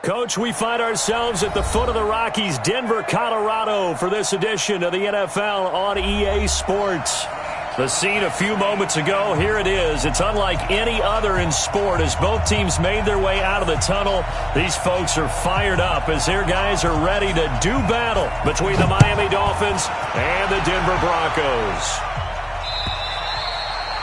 Coach, we find ourselves at the foot of the Rockies, Denver, Colorado, for this edition of the NFL on EA Sports. The scene a few moments ago, here it is. It's unlike any other in sport as both teams made their way out of the tunnel. These folks are fired up as their guys are ready to do battle between the Miami Dolphins and the Denver Broncos.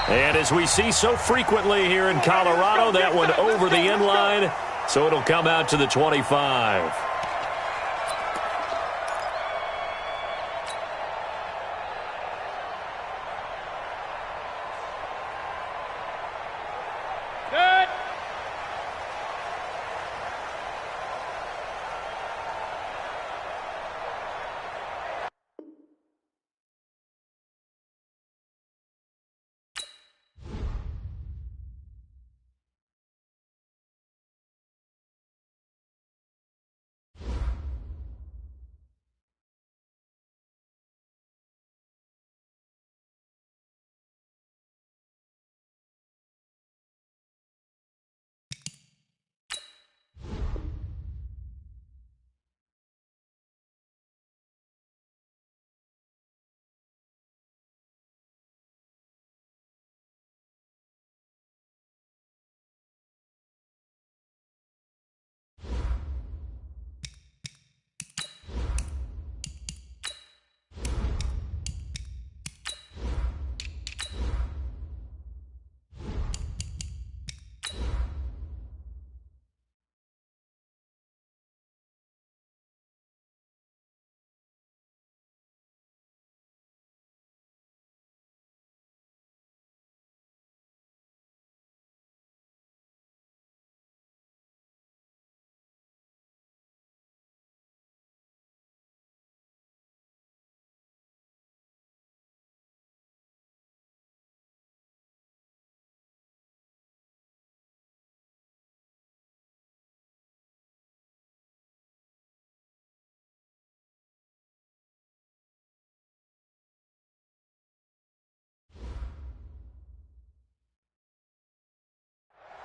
And as we see so frequently here in Colorado, that one over the end line, so it'll come out to the 25.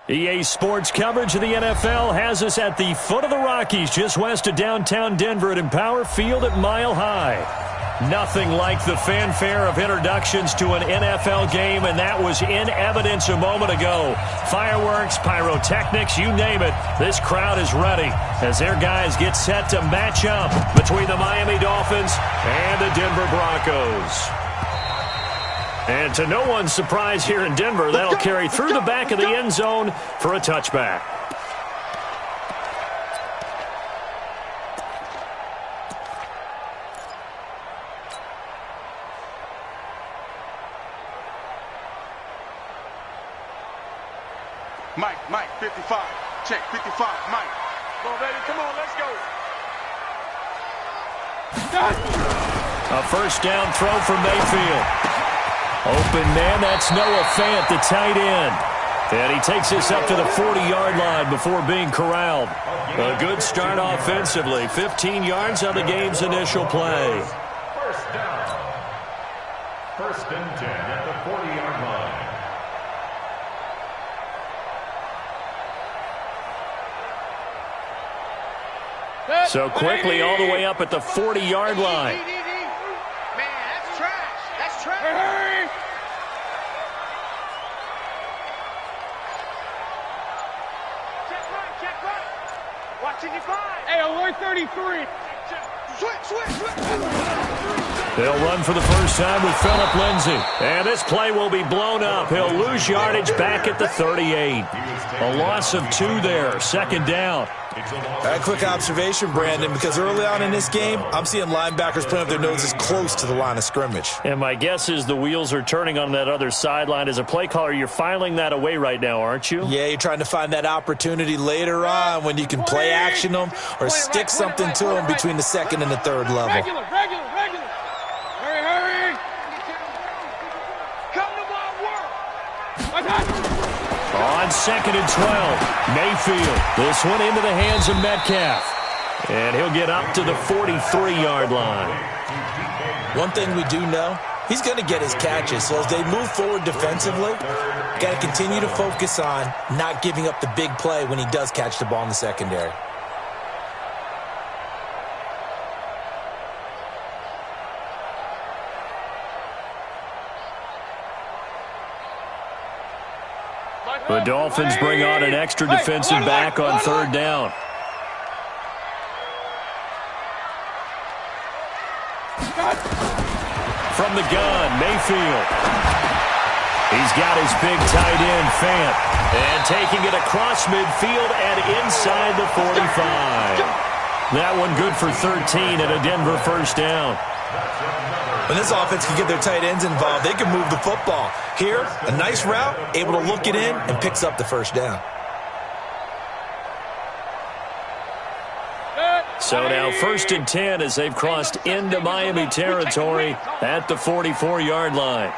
EA Sports coverage of the NFL has us at the foot of the Rockies, just west of downtown Denver at Empower Field at Mile High. Nothing like the fanfare of introductions to an NFL game, and that was in evidence a moment ago. Fireworks, pyrotechnics, you name it. This crowd is ready as their guys get set to match up between the Miami Dolphins and the Denver Broncos. And to no one's surprise here in Denver, that'll carry through the back of the end zone for a touchback. Mike, 55. Check, 55, Mike. Come on, baby, come on, let's go. A first down throw for Mayfield. Open man, that's Noah Fant, the tight end. And he takes this up to the 40-yard line before being corralled. A good start offensively. 15 yards on the game's initial play. First down. First and 10 at the 40-yard line. So quickly all the way up at the 40-yard line. Man, that's trash. That's trash. Check right. Watching you find. Hey, alert 33. Switch. They'll run for the first time with Phillip Lindsay. And this play will be blown up. He'll lose yardage back at the 38. A loss of 2 there. Second down. A quick observation, Brandon, because early on in this game, I'm seeing linebackers putting up their noses close to the line of scrimmage. And my guess is the wheels are turning on that other sideline. As a play caller, you're filing that away right now, aren't you? Yeah, you're trying to find that opportunity later on when you can play action them or stick something to them between the second and the third level. Regular. Hurry. Come to my work. On second and 12, Mayfield. This one into the hands of Metcalf. And he'll get up to the 43-yard line. One thing we do know, he's going to get his catches. So as they move forward defensively, got to continue to focus on not giving up the big play when he does catch the ball in the secondary. The Dolphins bring on an extra defensive back on third down. From the gun, Mayfield. He's got his big tight end, Fant. And taking it across midfield and inside the 45. That one good for 13 and a Denver first down. When this offense can get their tight ends involved, they can move the football. Here, a nice route, able to look it in, and picks up the first down. So now 1st and 10 as they've crossed into Miami territory at the 44-yard line.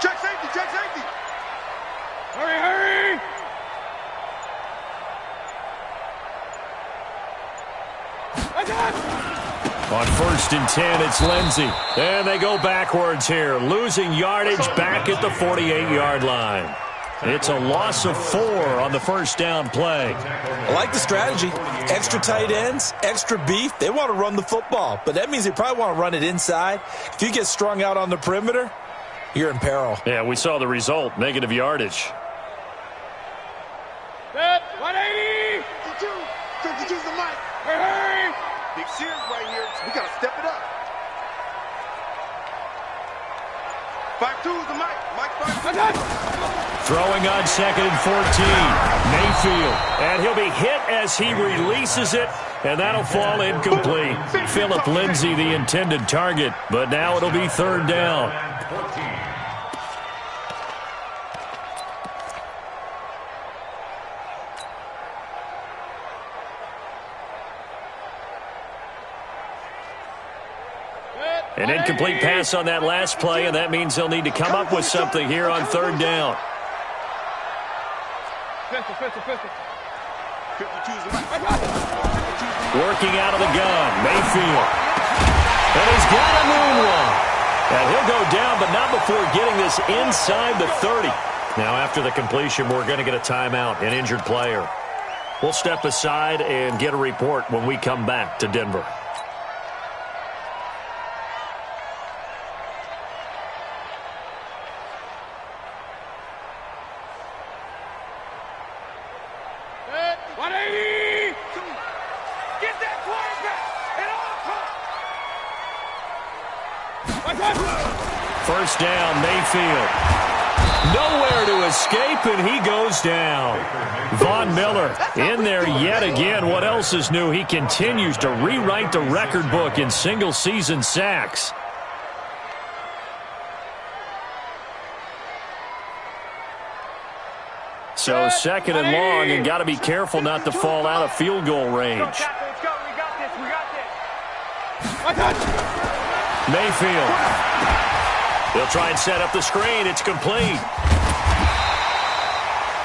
Check safety, check safety. Hurry, hurry. On 1st and 10, it's Lindsey. And they go backwards here, losing yardage back at the 48-yard line. It's a loss of 4 on the first down play. I like the strategy. Extra tight ends, extra beef. They want to run the football, but that means they probably want to run it inside. If you get strung out on the perimeter, you're in peril. Yeah, we saw the result, negative yardage. 180. 52's the mic. Hey. Big Sears right here. We got to step it up. 5-2's the mic. Mike 5-2. Throwing on 2nd and 14. Mayfield. And he'll be hit as he releases it. And that'll fall incomplete. Phillip Lindsay, the intended target. But now it'll be 3rd down. An incomplete pass on that last play, and that means they'll need to come up with something here on 3rd down. Working out of the gun, Mayfield. And he's got a moonwalk. And he'll go down, but not before getting this inside the 30. Now, after the completion, we're going to get a timeout, an injured player. We'll step aside and get a report when we come back to Denver. First down, Mayfield. Nowhere to escape, and he goes down. Von Miller in there yet again. What else is new? He continues to rewrite the record book in single-season sacks. So 2nd and long, and got to be careful not to fall out of field goal range. Let's go. We got this. Mayfield. They'll try and set up the screen. It's complete.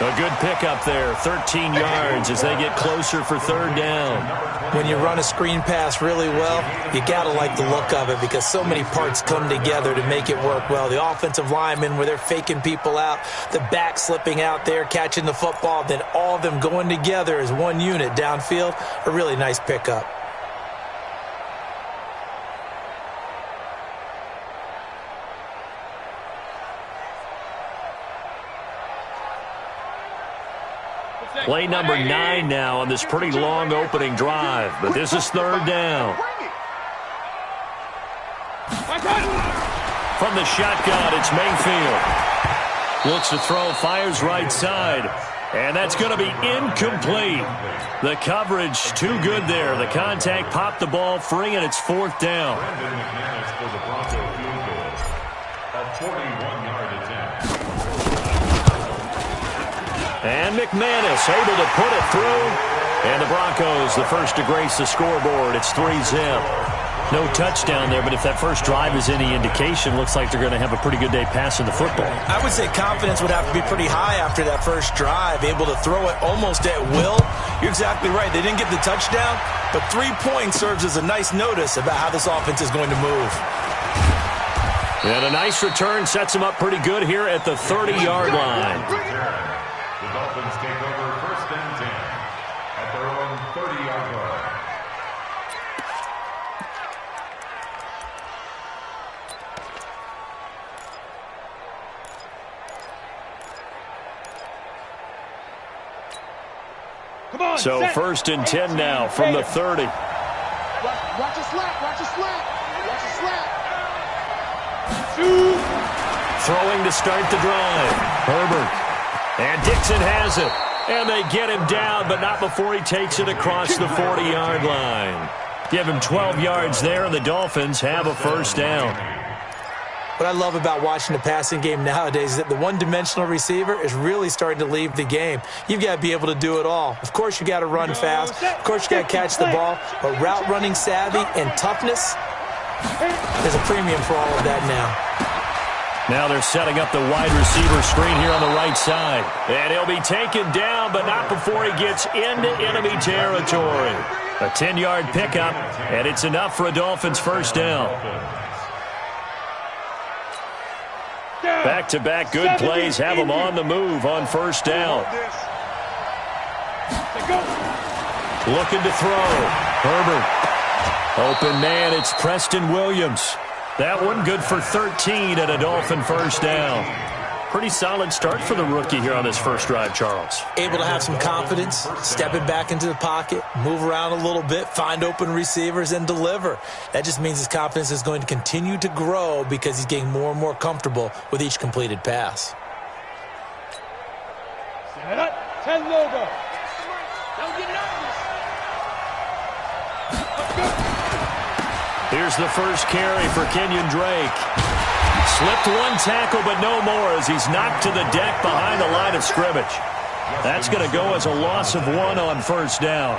A good pickup there, 13 yards as they get closer for 3rd down. When you run a screen pass really well, you got to like the look of it because so many parts come together to make it work well. The offensive linemen where they're faking people out, the back slipping out there, catching the football, then all of them going together as one unit downfield. A really nice pickup. Play number 9 now on this pretty long opening drive, but this is 3rd down. From the shotgun, it's Mayfield. Looks to throw, fires right side, and that's going to be incomplete. The coverage too good there. The contact popped the ball free, and it's 4th down. For the Broncos field goal, a 41-yard attempt. And McManus able to put it through. And the Broncos, the first to grace the scoreboard. It's 3-zip. No touchdown there, but if that first drive is any indication, looks like they're going to have a pretty good day passing the football. I would say confidence would have to be pretty high after that first drive, able to throw it almost at will. You're exactly right. They didn't get the touchdown, but 3 points serves as a nice notice about how this offense is going to move. And a nice return sets them up pretty good here at the 30-yard line. The Dolphins take over 1st and 10 at their own 30-yard line. So 1st and 10 now from the 30. Watch your slap. Watch your slap. Watch your slap. Throwing to start the drive. Herbert. And Dixon has it. And they get him down, but not before he takes it across the 40-yard line. Give him 12 yards there, and the Dolphins have a 1st down. What I love about watching the passing game nowadays is that the one-dimensional receiver is really starting to leave the game. You've got to be able to do it all. Of course, you got to run fast. Of course, you got to catch the ball. But route running savvy and toughness, there's a premium for all of that now. Now they're setting up the wide receiver screen here on the right side. And he'll be taken down, but not before he gets into enemy territory. A 10-yard pickup, and it's enough for a Dolphins 1st down. Back-to-back good plays have them on the move on 1st down. Looking to throw. Herbert. Open man, it's Preston Williams. That one good for 13 and a Dolphin 1st down. Pretty solid start for the rookie here on this first drive, Charles. Able to have some confidence, stepping back into the pocket, move around a little bit, find open receivers, and deliver. That just means his confidence is going to continue to grow because he's getting more and more comfortable with each completed pass. 10 logo. Don't get nervous. Here's the first carry for Kenyon Drake. Slipped one tackle, but no more as he's knocked to the deck behind the line of scrimmage. That's going to go as a loss of 1 on 1st down.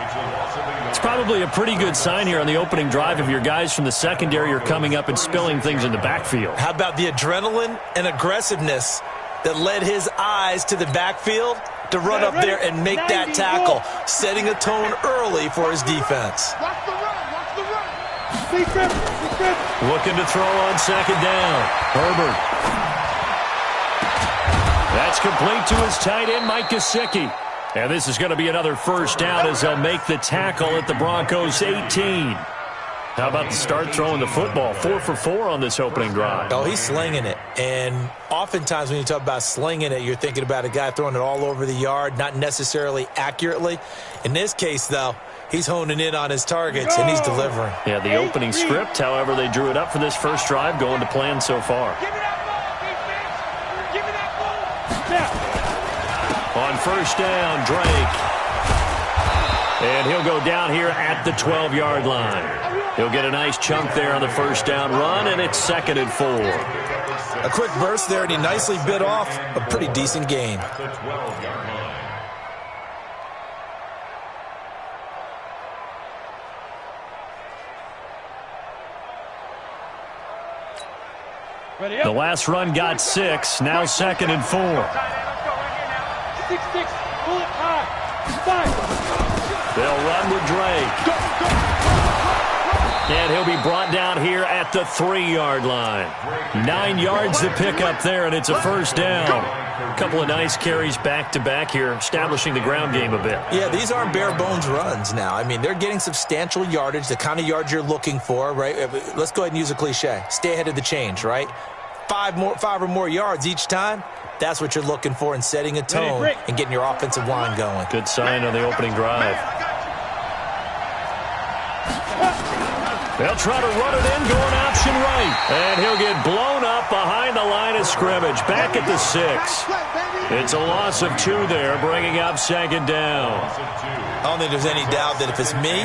It's probably a pretty good sign here on the opening drive if your guys from the secondary are coming up and spilling things in the backfield. How about the adrenaline and aggressiveness that led his eyes to the backfield to run up there and make that tackle, setting a tone early for his defense. Watch the run. Watch the run. Looking to throw on 2nd down. Herbert. That's complete to his tight end, Mike Gesicki. And this is going to be another 1st down as they'll make the tackle at the Broncos 18. How about the start throwing the football? 4 for 4 on this opening drive. Oh, he's slinging it. And oftentimes when you talk about slinging it, you're thinking about a guy throwing it all over the yard, not necessarily accurately. In this case, though, he's honing in on his targets, and he's delivering. Yeah, the opening script, however, they drew it up for this first drive, going to plan so far. Give me that ball, defense. Give me that ball. On 1st down, Drake. And he'll go down here at the 12-yard line. He'll get a nice chunk there on the 1st down run, and it's 2nd and 4. A quick burst there, and he nicely bit off a pretty decent gain. The last run got 6, now 2nd and 4. 6-6, pull it high. 5. They'll run with Drake. And he'll be brought down here at the 3-yard line. 9 yards to pick up there, and it's a 1st down. A couple of nice carries back-to-back here, establishing the ground game a bit. Yeah, these aren't bare-bones runs now. I mean, they're getting substantial yardage, the kind of yards you're looking for, right? Let's go ahead and use a cliche. Stay ahead of the change, right? 5 or more yards each time. That's what you're looking for in setting a tone and getting your offensive line going. Good sign on the opening drive. They'll try to run it in, going option right. And he'll get blown up behind the line of scrimmage, back at the 6. It's a loss of 2 there, bringing up 2nd down. I don't think there's any doubt that if it's me,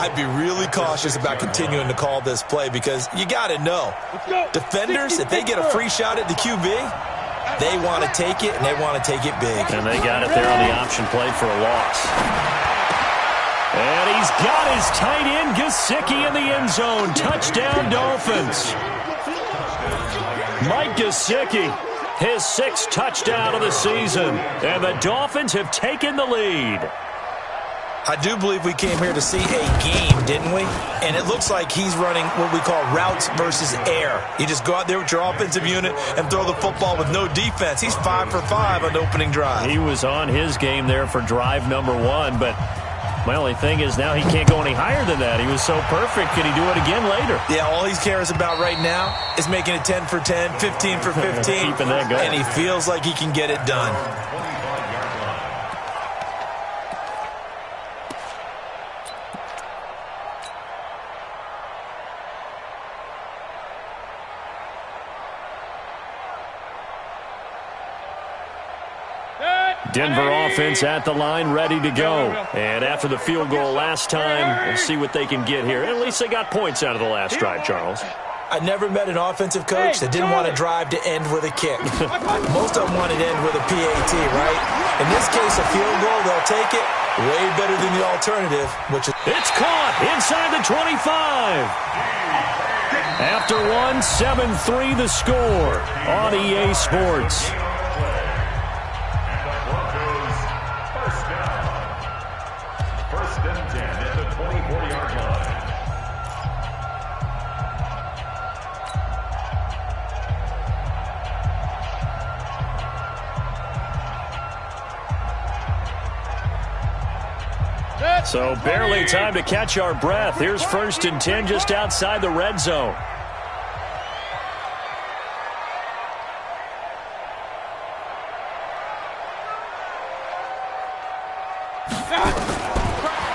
I'd be really cautious about continuing to call this play because you got to know, defenders, if they get a free shot at the QB, they want to take it, and they want to take it big. And they got it there on the option play for a loss. And he's got his tight end, Gesicki, in the end zone. Touchdown, Dolphins. Mike Gesicki, his 6th touchdown of the season. And the Dolphins have taken the lead. I do believe we came here to see a game, didn't we? And it looks like he's running what we call routes versus air. You just go out there with your offensive unit and throw the football with no defense. He's 5 for 5 on the opening drive. He was on his game there for drive number 1, but my only thing is now he can't go any higher than that. He was so perfect. Can he do it again later? Yeah, all he cares about right now is making it 10 for 10, 15 for 15. Keeping that going. And he feels like he can get it done. Denver offense at the line, ready to go. And after the field goal last time, we'll see what they can get here. At least they got points out of the last drive, Charles. I never met an offensive coach that didn't want to drive to end with a kick. Most of them wanted to end with a PAT, right? In this case, a field goal, they'll take it. Way better than the alternative, which is... It's caught inside the 25. After one, 7-3 the score on EA Sports. First and 10 at the 24-yard line. So barely time to catch our breath. Here's first and 10 just outside the red zone.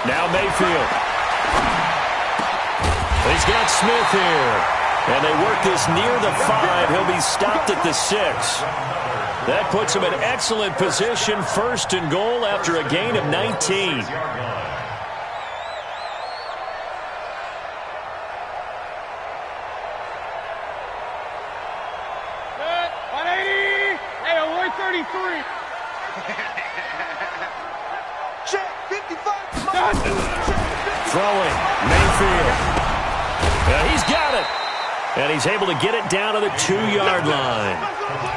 Now Mayfield. He's got Smith here. And they work this near the 5. He'll be stopped at the 6. That puts him in excellent position, first and goal after a gain of 19. Throwing, Mayfield. Yeah, he's got it. And he's able to get it down to the 2-yard line.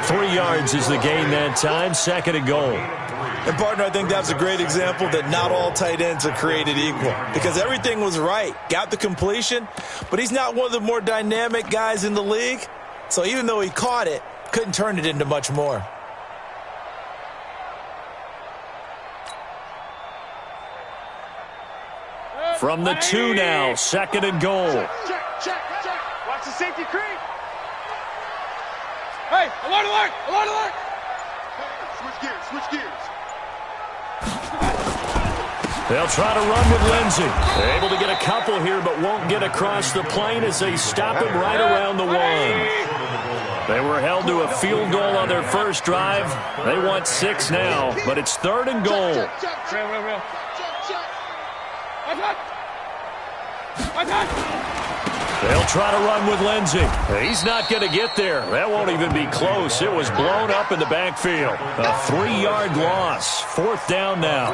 3 yards is the gain that time, second and goal. And, partner, I think that's a great example that not all tight ends are created equal. Because everything was right. Got the completion, but he's not one of the more dynamic guys in the league. So even though he caught it, couldn't turn it into much more. From the 2 now, second and goal. Check. Watch the safety creep. Hey, alert! Switch gears. They'll try to run with Lindsey. They're able to get a couple here, but won't get across the plane as they stop him right around the 1. They were held to a field goal on their first drive. They want 6 now, but it's third and goal. Real. They'll try to run with Lindsey. He's not going to get there. That won't even be close. It was blown up in the backfield. A 3-yard loss. Fourth down now.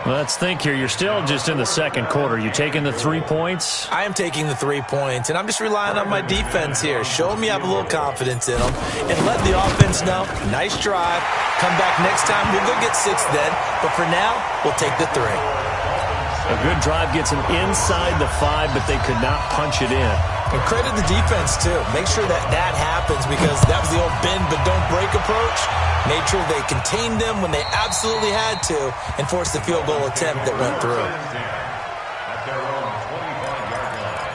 Let's think here. You're still just in the second quarter. You taking the 3 points? I am taking the 3 points, and I'm just relying on my defense here. Show me I have a little confidence in them, and let the offense know. Nice drive. Come back next time. We'll go get 6 then. But for now, we'll take the 3. A good drive gets them inside the 5, but they could not punch it in. And credit the defense, too. Make sure that happens because that was the old bend but don't break approach. Made sure they contained them when they absolutely had to and forced the field goal attempt that went through. At their own 25-yard line.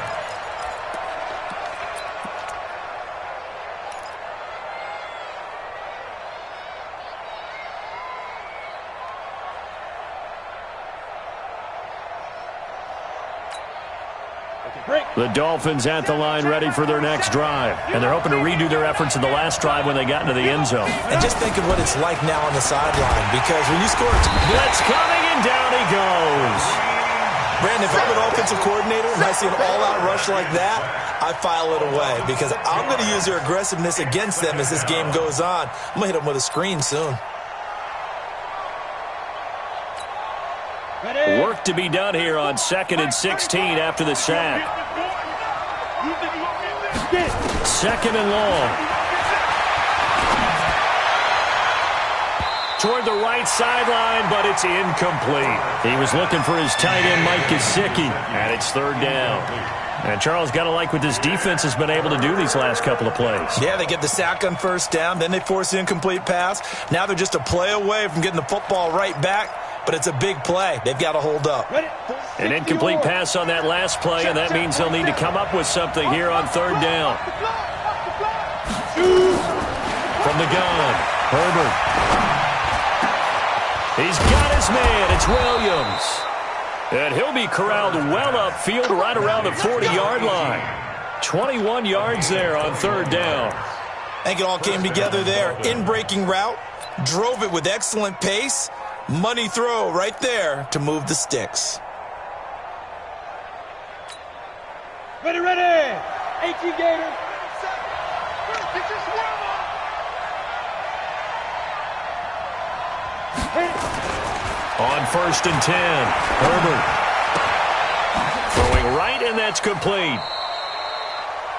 The Dolphins at the line ready for their next drive. And they're hoping to redo their efforts in the last drive when they got into the end zone. And just think of what it's like now on the sideline because when you score... Blitz coming and down he goes. Brandon, if I'm an offensive coordinator and I see an all-out rush like that, I file it away because I'm going to use their aggressiveness against them as this game goes on. I'm going to hit them with a screen soon. Work to be done here on 2nd and 16 after the sack. 2nd and long. Toward the right sideline, but it's incomplete. He was looking for his tight end, Mike Gesicki, and it's third down. And Charles, got to like what this defense has been able to do these last couple of plays. Yeah, they get the sack on first down, then they force the incomplete pass. Now they're just a play away from getting the football right back, but it's a big play. They've got to hold up. An incomplete pass on that last play, and that means they'll need to come up with something here on third down. From the gun, Herbert. He's got his man. It's Williams. And he'll be corralled well upfield right around the 40-yard line. 21 yards there on third down. I think it all came together there. In-breaking route, Drove it with excellent pace. Money throw right there to move the sticks. Ready, ready. 18 Gators. On 1st and 10, Herbert throwing right, and that's complete.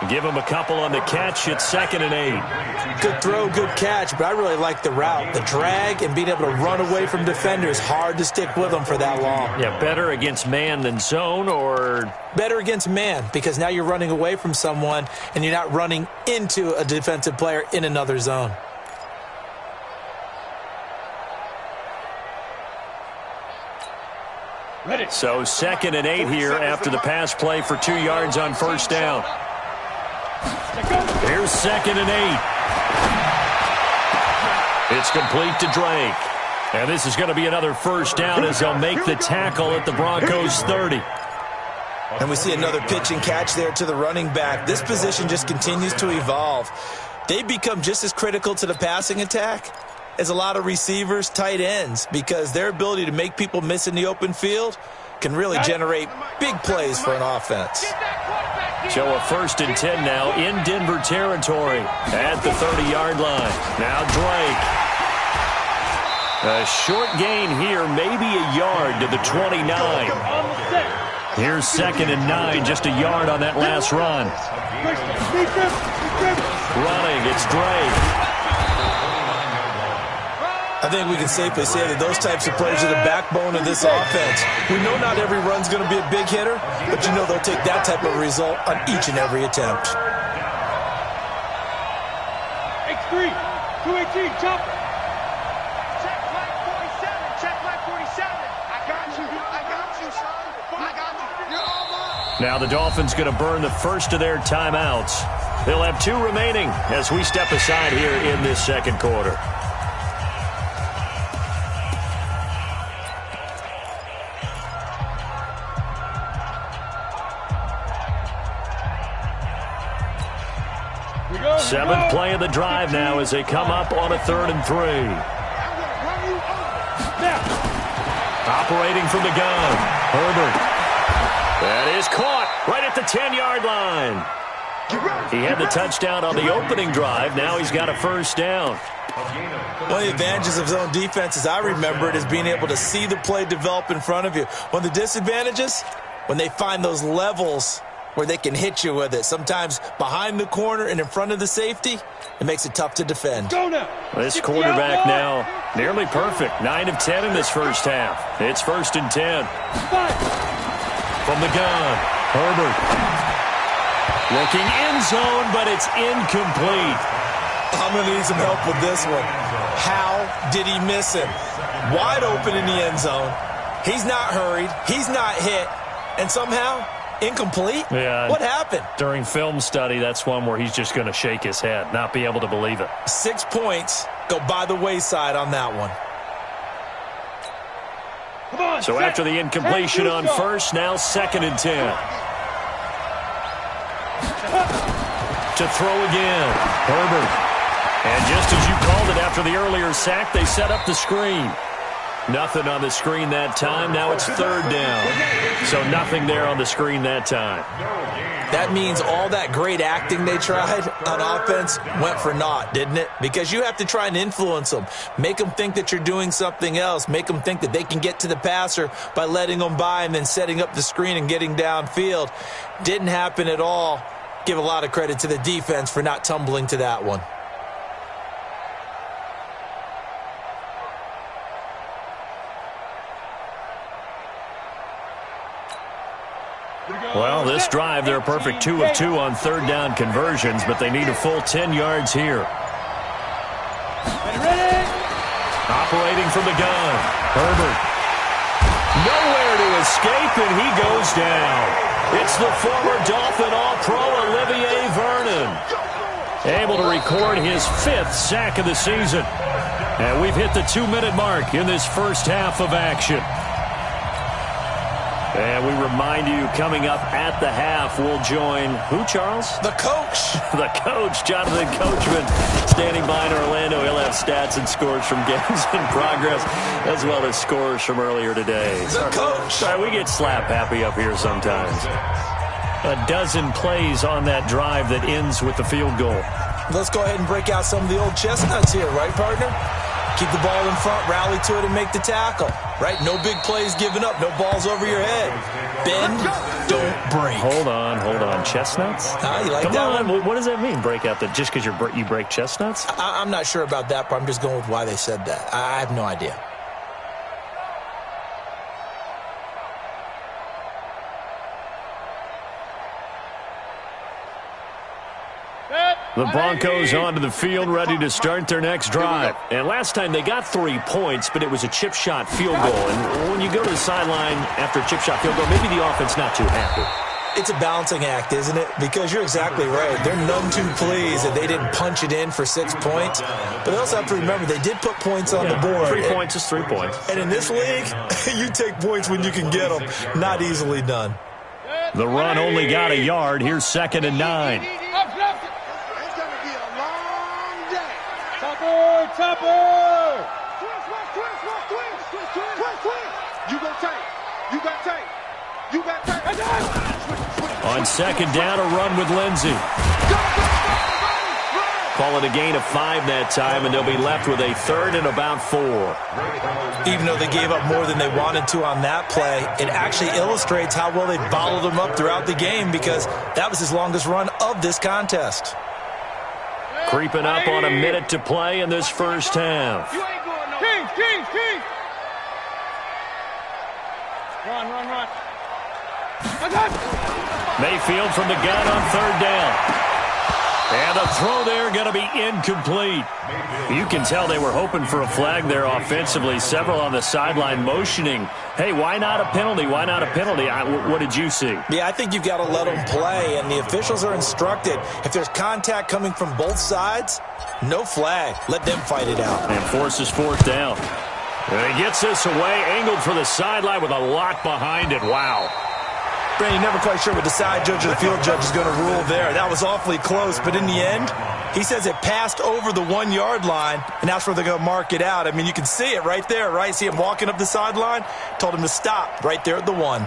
Give him a couple on the catch. It's 2nd and 8. Good throw, good catch, but I really like the route. The drag and being able to run away from defenders, hard to stick with them for that long. Yeah, better against man than zone, or? Better against man, because now you're running away from someone and you're not running into a defensive player in another zone. Ready. So 2nd and 8 here after the pass play for 2 yards on 1st down. Here's 2nd and 8. It's complete to Drake. And this is going to be another 1st down as they'll make the tackle at the Broncos 30. And we see another pitch and catch there to the running back. This position just continues to evolve. They become just as critical to the passing attack as a lot of receivers, tight ends, because their ability to make people miss in the open field can really generate big plays for an offense. So a 1st and 10 now in Denver territory at the 30-yard line. Now Drake. A short gain here, maybe a yard to the 29. Here's 2nd and 9, just a yard on that last run. Running, it's Drake. I think we can safely say that those types of players are the backbone of this offense. We know not every run's going to be a big hitter, but you know they'll take that type of result on each and every attempt. X3, 218, chopper. Check flight 47, check flight 47. I got you, son. I got you. You're all mine. Now the Dolphins going to burn the first of their timeouts. They'll have 2 remaining as we step aside here in this 2nd quarter. Seventh play of the drive now as they come up on a 3rd and 3. Operating from the gun, Herbert. That is caught right at the 10-yard line. He had the touchdown on the opening drive. Now he's got a 1st down. One of the advantages of zone defense, as I remember it, is being able to see the play develop in front of you. One of the disadvantages, when they find those levels where they can hit you with it. Sometimes behind the corner and in front of the safety, it makes it tough to defend. This quarterback now nearly perfect. 9 of 10 in this first half. It's 1st and 10. From the gun, Herbert. Looking end zone, but it's incomplete. I'm going to need some help with this one. How did he miss him? Wide open in the end zone. He's not hurried. He's not hit. And somehow, incomplete? Yeah. What happened? During film study, that's one where he's just going to shake his head, not be able to believe it. 6 points go by the wayside on that one. So after the incompletion on 1st, now 2nd and 10. To throw again, Herbert. And just as you called it after the earlier sack, they set up the screen. Nothing on the screen that time. Now it's 3rd down. So nothing there on the screen that time. That means all that great acting they tried on offense went for naught, didn't it? Because you have to try and influence them. Make them think that you're doing something else. Make them think that they can get to the passer by letting them by and then setting up the screen and getting downfield. Didn't happen at all. Give a lot of credit to the defense for not tumbling to that one. Well, this drive, they're a perfect 2 of 2 on 3rd down conversions, but they need a full 10 yards here. Operating from the gun, Herbert. Nowhere to escape, and he goes down. It's the former Dolphin All-Pro Olivier Vernon, able to record his 5th sack of the season. And we've hit the 2-minute mark in this first half of action. And we remind you, coming up at the half, we'll join who, Charles? The coach. The coach, Jonathan Coachman, standing by in Orlando. He'll have stats and scores from games in progress, as well as scores from earlier today. The coach. Sorry, we get slap happy up here sometimes. A dozen plays on that drive that ends with the field goal. Let's go ahead and break out some of the old chestnuts here, right, partner? Keep the ball in front, rally to it, and make the tackle. Right? No big plays given up. No balls over your head. Bend, don't break. Hold on. Chestnuts? You like Come that on. one? What does that mean, break out? Just because you break chestnuts? I'm not sure about that, but I'm just going with why they said that. I have no idea. The Broncos onto the field, ready to start their next drive. And last time they got 3 points, but it was a chip shot field goal. And when you go to the sideline after a chip shot field goal, maybe the offense not too happy. It's a balancing act, isn't it? Because you're exactly right. They're none too pleased that they didn't punch it in for 6 points. But they also have to remember they did put points on the board. 3 points is 3 points. And in this league, you take points when you can get them. Not easily done. The run only got a yard. Here's 2nd and 9. Chopper! You got tape. On 2nd down, a run with Lindsey. Call it a gain of 5 that time, and they'll be left with a 3rd and about 4. Even though they gave up more than they wanted to on that play, it actually illustrates how well they bottled them up throughout the game because that was his longest run of this contest. Creeping up on a minute to play in this first half. Kings! Run. Mayfield from the gun on 3rd down. And the throw there going to be incomplete. You can tell they were hoping for a flag there offensively. Several on the sideline motioning, hey, why not a penalty? Why not a penalty? What did you see? Yeah, I think you've got to let them play, and the officials are instructed. If there's contact coming from both sides, no flag. Let them fight it out. And forces 4th down. And he gets this away, angled for the sideline with a lot behind it. Wow. Brandon, you're never quite sure what the side judge or the field judge is going to rule there. That was awfully close, but in the end, he says it passed over the 1-yard line, and that's where they're going to mark it out. I mean, you can see it right there, right? See him walking up the sideline? Told him to stop right there at the 1.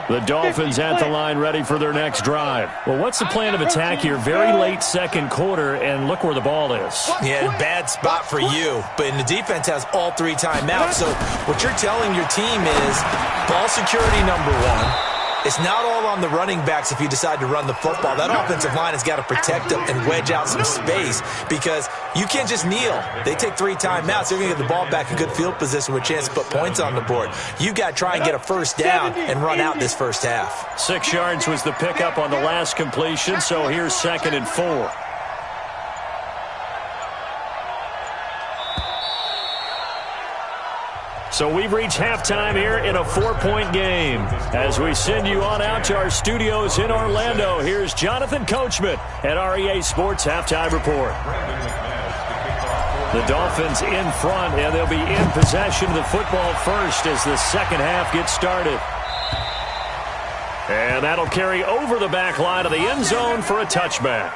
The Dolphins at the line ready for their next drive. Well, what's the plan of attack here? Very late 2nd quarter, and look where the ball is. Yeah, bad spot for you. But the defense has all 3 timeouts. So what you're telling your team is ball security number 1. It's not all on the running backs if you decide to run the football. That offensive line has got to protect them and wedge out some space because you can't just kneel. They take 3 timeouts. They're going to get the ball back in good field position with a chance to put points on the board. You got to try and get a first down and run out this first half. 6 yards was the pickup on the last completion, so here's 2nd and 4. So we've reached halftime here in a 4-point game. As we send you on out to our studios in Orlando, here's Jonathan Coachman at REA Sports Halftime Report. The Dolphins in front, and they'll be in possession of the football first as the second half gets started. And that'll carry over the back line of the end zone for a touchback.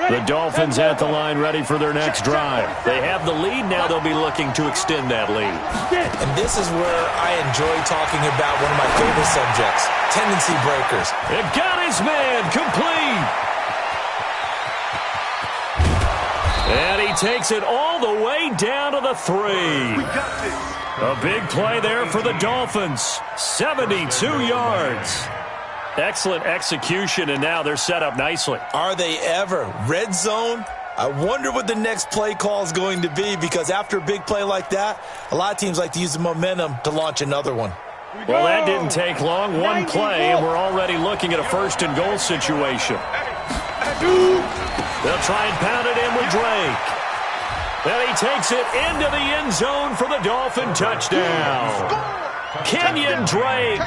The Dolphins at the line ready for their next drive. They have the lead. Now they'll be looking to extend that lead. And this is where I enjoy talking about one of my favorite subjects, tendency breakers. It got his man complete. And he takes it all the way down to the 3. A big play there for the Dolphins. 72 yards. Excellent execution, and now they're set up nicely. Are they ever? Red zone? I wonder what the next play call is going to be because after a big play like that, a lot of teams like to use the momentum to launch another one. Well, that didn't take long. One play, and we're already looking at a 1st and goal situation. They'll try and pound it in with Drake. And he takes it into the end zone for the Dolphin touchdown. Kenyon Drake,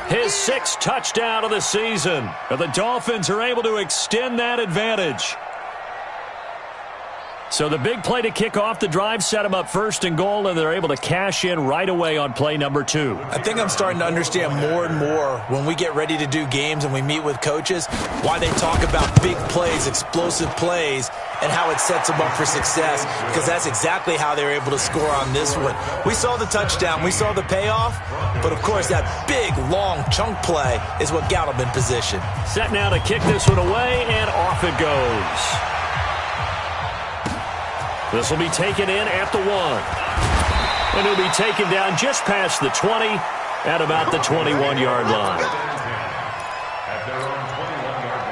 his 6th touchdown of the season. And the Dolphins are able to extend that advantage. So the big play to kick off the drive set them up 1st and goal, and they're able to cash in right away on play number 2. I think I'm starting to understand more and more when we get ready to do games and we meet with coaches why they talk about big plays, explosive plays, and how it sets them up for success, because that's exactly how they were able to score on this one. We saw the touchdown. We saw the payoff. But, of course, that big, long chunk play is what got them in position. Set now to kick this one away, and off it goes. This will be taken in at the 1. And it'll be taken down just past the 20 at about the 21-yard line. At their own 21-yard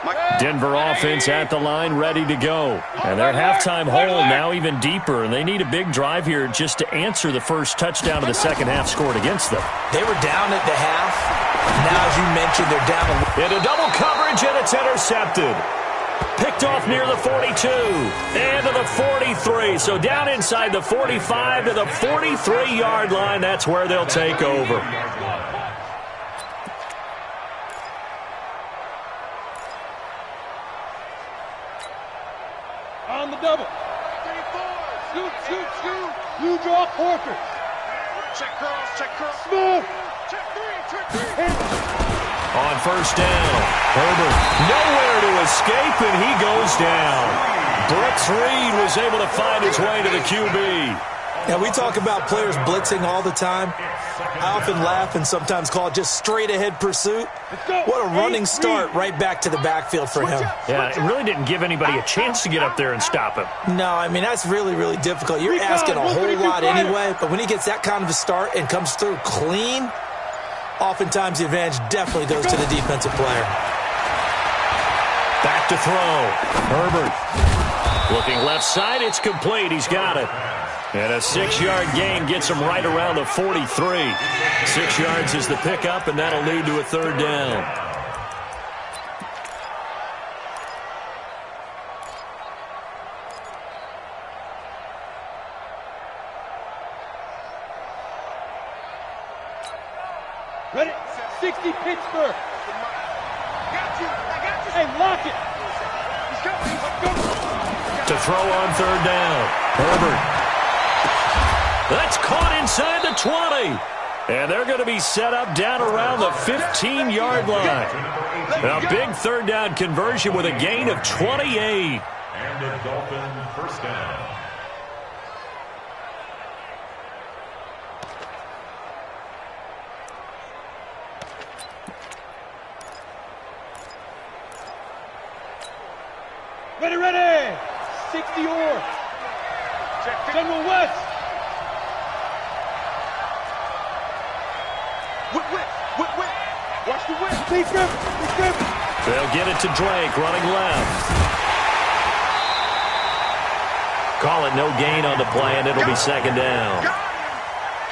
line. Denver offense at the line, ready to go. And their halftime hole now even deeper, and they need a big drive here just to answer the first touchdown of the second half scored against them. They were down at the half. Now, as you mentioned, they're down into double coverage, and it's intercepted. Picked off near the 42 and to the 43. So down inside the 45 to the 43-yard line. That's where they'll take over. On the double. Shoot. You draw quarter. Check curls. Smooth. Check 3. On first down, Herbert nowhere to escape, and he goes down. Brooks Reed was able to find his way to the QB. Yeah, we talk about players blitzing all the time. I often laugh and sometimes call it just straight-ahead pursuit. What a running start right back to the backfield for him. Yeah, it really didn't give anybody a chance to get up there and stop him. No, I mean, that's really, really difficult. You're asking a whole lot anyway, but when he gets that kind of a start and comes through clean, oftentimes the advantage definitely goes to the defensive player. Back to throw. Herbert. Looking left side, it's complete. He's got it. And a 6-yard gain gets him right around the 43. 6 yards is the pickup, and that'll lead to a 3rd down. Ready? 60 Pittsburgh. Got you. Hey, lock it. Let's go. To throw on 3rd down. Herbert. That's caught inside the 20. And they're going to be set up down around the 15-yard line. A big 3rd down conversion with a gain of 28. And a Dolphin first down. Ready. 60 or. General West. Whip. Watch the whip. Please grip. They'll get it to Drake, running left. Call it no gain on the play, and it'll be 2nd down.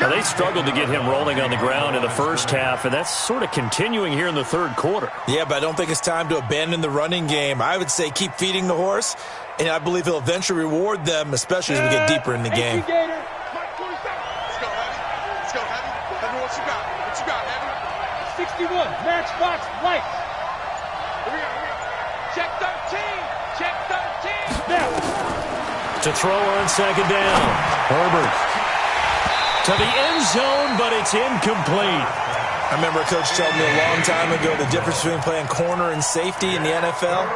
Now, they struggled to get him rolling on the ground in the first half, and that's sort of continuing here in the 3rd quarter. Yeah, but I don't think it's time to abandon the running game. I would say keep feeding the horse, and I believe he'll eventually reward them, especially as we get deeper in the game. Let's go, Heavy. Heavy, what you got, Heavy? 61, matchbox lights. Here we go. Check 13. Now. To throw on 2nd down. Herbert. To the end zone, but it's incomplete. I remember a coach telling me a long time ago the difference between playing corner and safety in the NFL.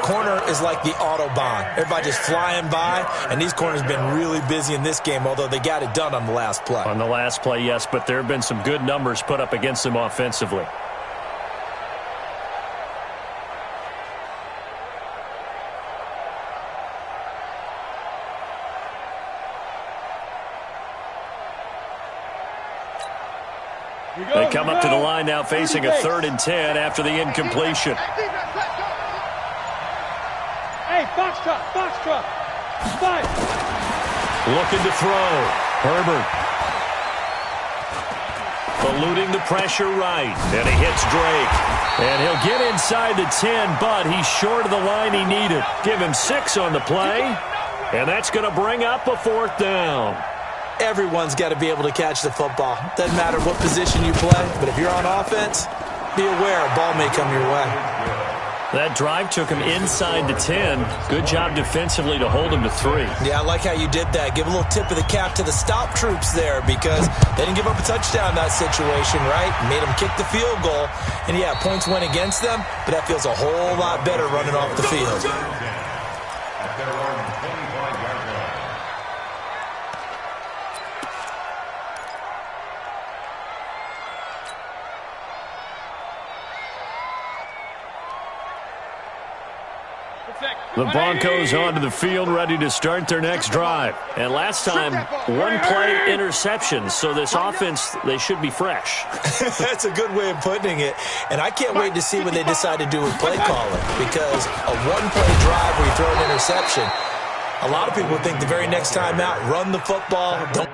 Corner is like the Autobahn. Everybody just flying by, and these corners have been really busy in this game, although they got it done on the last play. On the last play, yes, but there have been some good numbers put up against them offensively. They come up to the line now facing a 3rd and 10 after the incompletion. Hey, Foxtrot. 5. Looking to throw. Herbert. Eluding the pressure right. And he hits Drake. And he'll get inside the 10, but he's short of the line he needed. Give him 6 on the play. And that's going to bring up a 4th down. Everyone's got to be able to catch the football. Doesn't matter what position you play, but if you're on offense, be aware a ball may come your way. That drive took him inside the 10. Good job defensively to hold him to 3. Yeah, I like how you did that. Give a little tip of the cap to the stop troops there because they didn't give up a touchdown in that situation, right? Made them kick the field goal. And, yeah, points went against them, but that feels a whole lot better running off the field. At their own 25-yard line. The Broncos onto the field ready to start their next drive. And last time, 1-play interception. So this offense, they should be fresh. That's a good way of putting it. And I can't wait to see what they decide to do with play calling. Because a 1-play drive where you throw an interception, a lot of people think the very next time out, run the football, don't.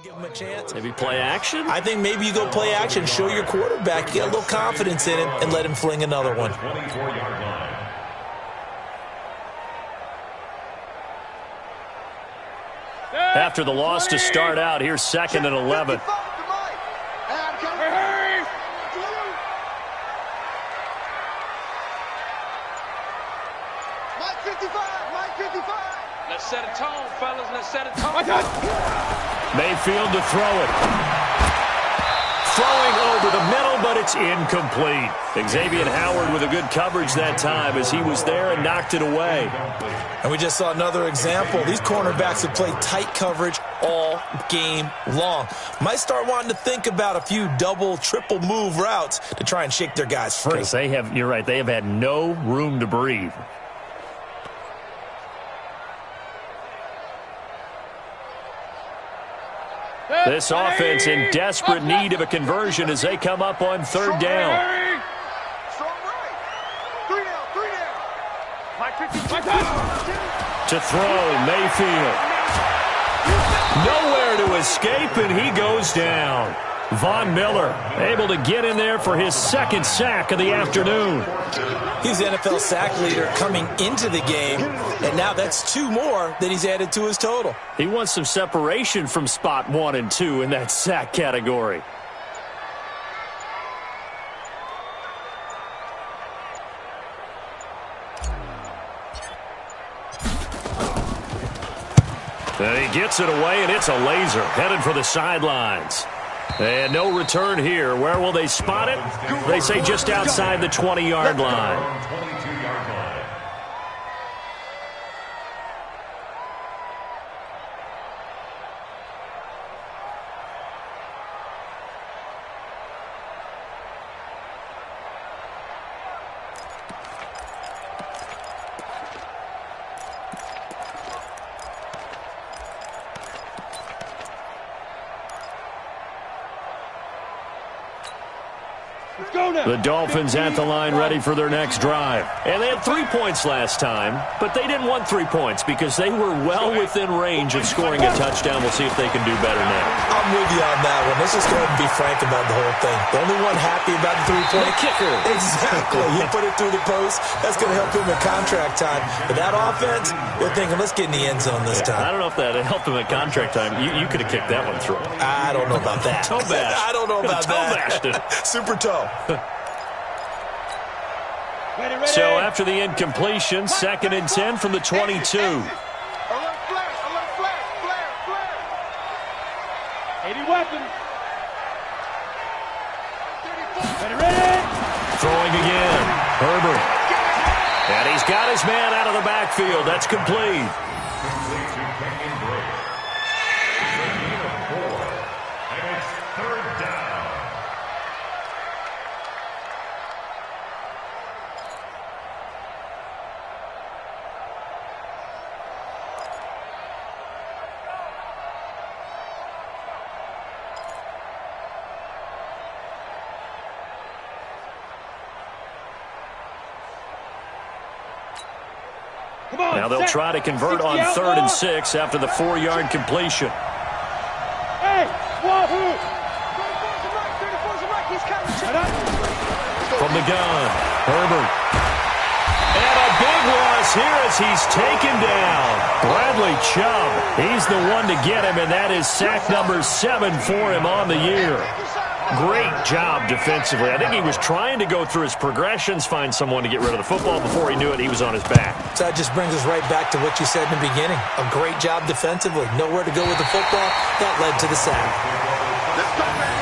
Give him a chance. Maybe play action? I think maybe you go play action, show your quarterback, get a little confidence in him, and let him fling another one. 24-yard line. After the loss to start out, here's 2nd and 11. Let's set a tone, fellas. Let's set a tone. Mayfield to throw it. Throwing over the middle, but it's incomplete. Xavier Howard with a good coverage that time as he was there and knocked it away. And we just saw another example. These cornerbacks have played tight coverage all game long. Might start wanting to think about a few double, triple move routes to try and shake their guys free. Because they have, you're right, they have had no room to breathe. This offense in desperate need of a conversion as they come up on 3rd down. To throw, Mayfield. Nowhere to escape, and he goes down. Von Miller able to get in there for his 2nd sack of the afternoon. He's the NFL sack leader coming into the game, and now that's 2 more that he's added to his total. He wants some separation from spot 1 and 2 in that sack category. And he gets it away, and it's a laser headed for the sidelines. And no return here. Where will they spot it? They say just outside the 20-yard line. 22-yard line. The Dolphins at the line ready for their next drive. And they had 3 points last time, but they didn't want 3 points because they were well within range of scoring a touchdown. We'll see if they can do better now. I'm with you on that one. Let's just go ahead and be frank about the whole thing. The only one happy about the 3-point kicker. Exactly. You put it through the post. That's going to help him in contract time. But that offense, they're thinking, let's get in the end zone this time. I don't know if that helped him at contract time. You could have kicked that one through. I don't know about that. Toe bash. I don't know about toe bashed it. Super toe. So after the incompletion, 2nd and 10 from the 22. he's got his man out of the backfield. That's complete. Complete to Kenyon Drake. It's a gain of 4, and it's third down. Now they'll try to convert on 3rd and 6 after the 4-yard completion. Hey, wahoo! 34's right, 34's right. He's counting. From the gun, Herbert. And a big loss here as he's taken down. Bradley Chubb, he's the one to get him, and that is sack number 7 for him on the year. Great job defensively. I think he was trying to go through his progressions, find someone to get rid of the football. Before he knew it, he was on his back. So that just brings us right back to what you said in the beginning. A great job defensively. Nowhere to go with the football. That led to the sack. Let's go, man.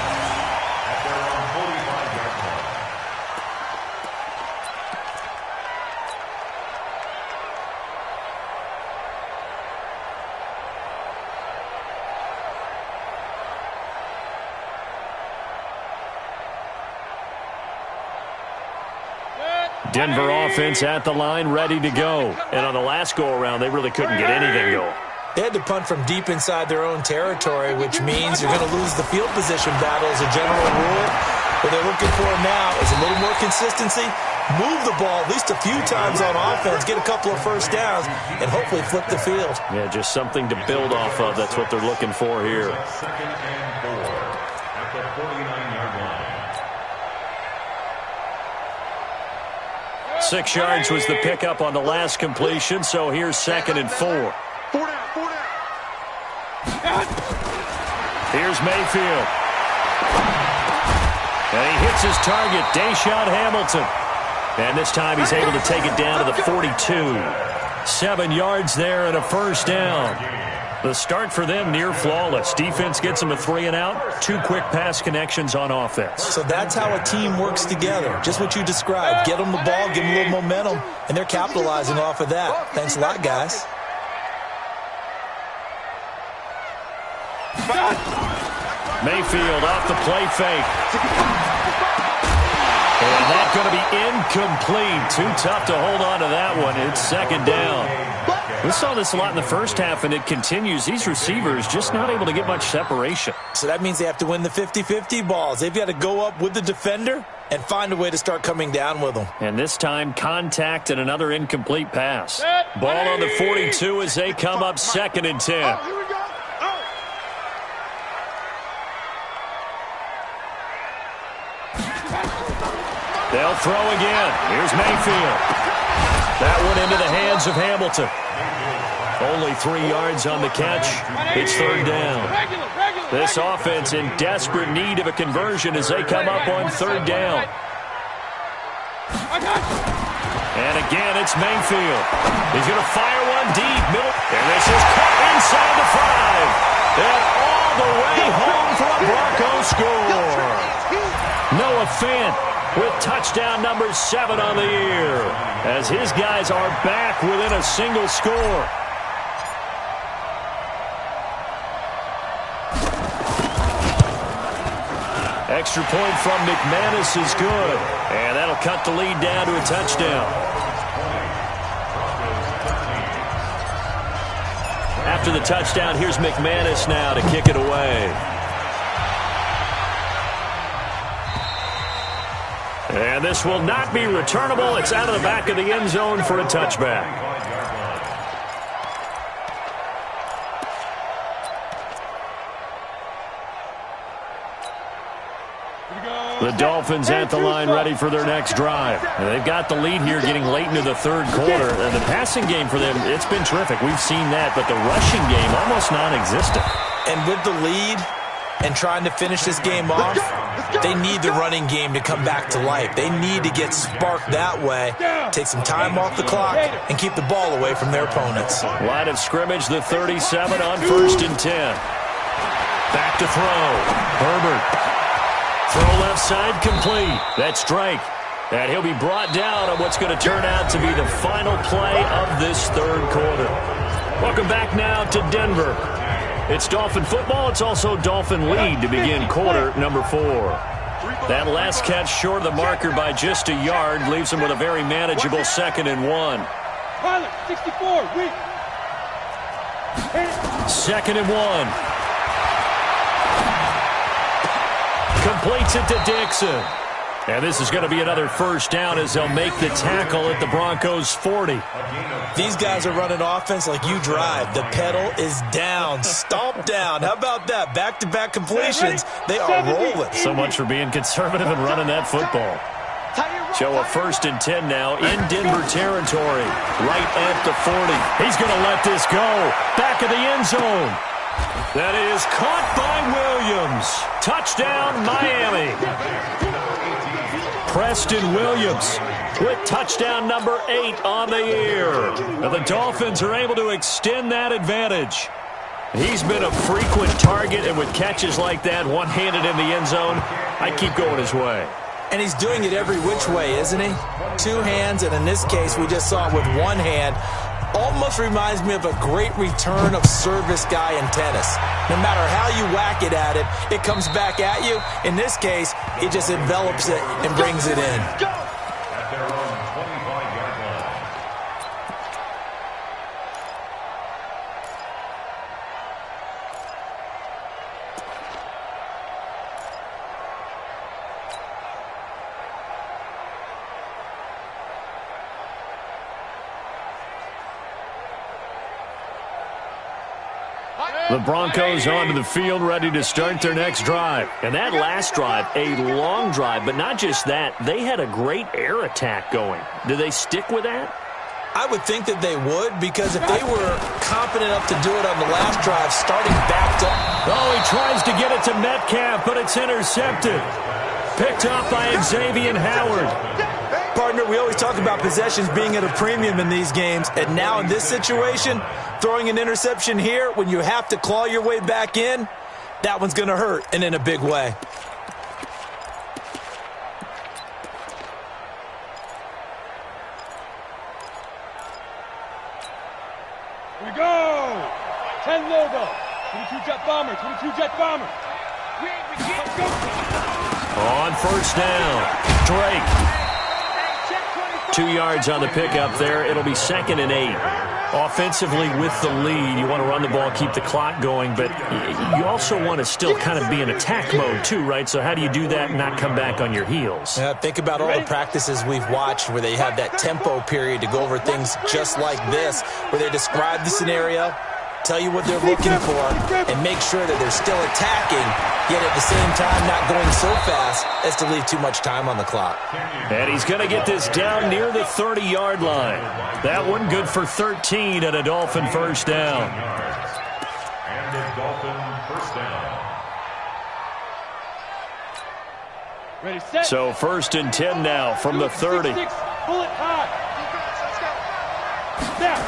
At their own 45-yard line. Denver offense at the line, ready to go. And on the last go-around, they really couldn't get anything going. They had to punt from deep inside their own territory, which means you're going to lose the field position battle as a general rule. What they're looking for now is a little more consistency, move the ball at least a few times on offense, get a couple of first downs, and hopefully flip the field. Yeah, just something to build off of. That's what they're looking for here. 2nd and 4 at the 49-yard line. 6 yards was the pickup on the last completion, so here's 2nd and 4. 4 down, 4 down. Here's Mayfield. And he hits his target, Deshaun Hamilton. And this time he's able to take it down to the 42. 7 yards there and a first down. The start for them near flawless. Defense gets them a 3 and out. 2 quick pass connections on offense. So that's how a team works together. Just what you described. Get them the ball, give them a little momentum, and they're capitalizing off of that. Thanks a lot, guys. Mayfield off the play fake. And that's going to be incomplete. Too tough to hold on to that one. It's 2nd down. We saw this a lot in the first half, and it continues. These receivers just not able to get much separation. So that means they have to win the 50-50 balls. They've got to go up with the defender and find a way to start coming down with them. And this time, contact and another incomplete pass. Ball on the 42 as they come up 2nd and 10. Oh, here we go. Oh. They'll throw again. Here's Mayfield. That one into the hands of Hamilton. Only 3 yards on the catch. It's 3rd down. This offense in desperate need of a conversion as they come up on 3rd down. And again, it's Mayfield. He's going to fire one deep. Middle. And this is caught inside the 5. And all the way home for a Broncos score. Noah Fant with touchdown number 7 on the year, as his guys are back within a single score. Extra point from McManus is good, and that'll cut the lead down to a touchdown. After the touchdown, here's McManus now to kick it away. And this will not be returnable. It's out of the back of the end zone for a touchback. The Dolphins at the line ready for their next drive. And they've got the lead here getting late into the 3rd quarter. And the passing game for them, it's been terrific. We've seen that, but the rushing game almost non-existent. And with the lead and trying to finish this game off, they need the running game to come back to life. They need to get sparked that way, take some time off the clock, and keep the ball away from their opponents. Line of scrimmage, the 37 on 1st and 10. Back to throw. Herbert. Throw left side complete. That's Drake. And he'll be brought down on what's going to turn out to be the final play of this third quarter. Welcome back now to Denver. It's Dolphin football. It's also Dolphin lead to begin quarter number 4. That last catch short of the marker by just a yard leaves him with a very manageable 2nd and 1. 64, 2nd and 1. Completes it to Dixon. And this is going to be another first down as they'll make the tackle at the Broncos' 40. These guys are running offense like you drive. The pedal is down, stomp down. How about that? Back-to-back completions. They are rolling. So much for being conservative and running that football. Show a 1st and 10 now in Denver territory. Right at the 40. He's going to let this go. Back of the end zone. That is caught by Williams. Touchdown, Miami. Preston Williams with touchdown number 8 on the year. Now the Dolphins are able to extend that advantage. He's been a frequent target, and with catches like that, one-handed in the end zone, I keep going his way. And he's doing it every which way, isn't he? 2 hands, and in this case, we just saw it with 1 hand. Almost reminds me of a great return of service guy in tennis. No matter how you whack it at it, it comes back at you. In this case, he just envelops it and brings it in. At their own 25-yard line. The Broncos onto the field, ready to start their next drive. And that last drive, a long drive, but not just that. They had a great air attack going. Do they stick with that? I would think that they would, because if they were confident enough to do it on the last drive, starting back to... Oh, he tries to get it to Metcalf, but it's intercepted. Picked up by Xavier Howard. Partner, we always talk about possessions being at a premium in these games, and now in this situation, throwing an interception here when you have to claw your way back in, that one's going to hurt, and in a big way. Here we go! 10 logo. 22 jet bomber, 22 jet bomber. Let's go. On first down, Drake. 2 yards on the pickup there. It'll be 2nd and 8. Offensively with the lead, you want to run the ball, keep the clock going, but you also want to still kind of be in attack mode too, right? So how do you do that and not come back on your heels? Yeah, think about all the practices we've watched where they have that tempo period to go over things just like this, where they describe the scenario, tell you what they're looking for, and make sure that they're still attacking, yet at the same time not going so fast as to leave too much time on the clock. And he's going to get this down near the 30-yard line. That one good for 13 and a Dolphin first down. And a Dolphin first down. Ready, set. So 1st and 10 now from the 30. Bullet high. Snap.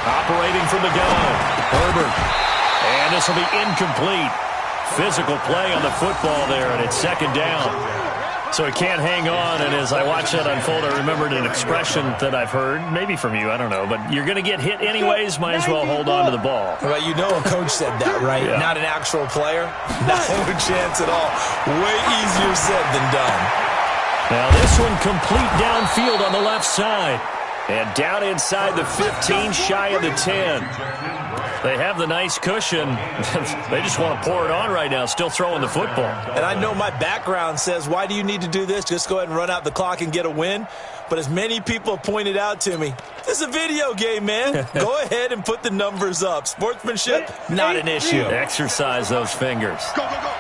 Operating from the gun, Herbert. And this will be incomplete. Physical play on the football there, and it's 2nd down. So he can't hang on, and as I watch that unfold, I remembered an expression that I've heard, maybe from you, I don't know, but you're going to get hit anyways, might as well hold on to the ball. Well, you know a coach said that, right? Yeah. Not an actual player? No chance at all. Way easier said than done. Now this one complete downfield on the left side. And down inside the 15, shy of the 10. They have the nice cushion. They just want to pour it on right now, still throwing the football. And I know my background says, why do you need to do this? Just go ahead and run out the clock and get a win. But as many people have pointed out to me, this is a video game, man. Go ahead and put the numbers up. Sportsmanship, not an issue. Exercise those fingers. Go, go, go.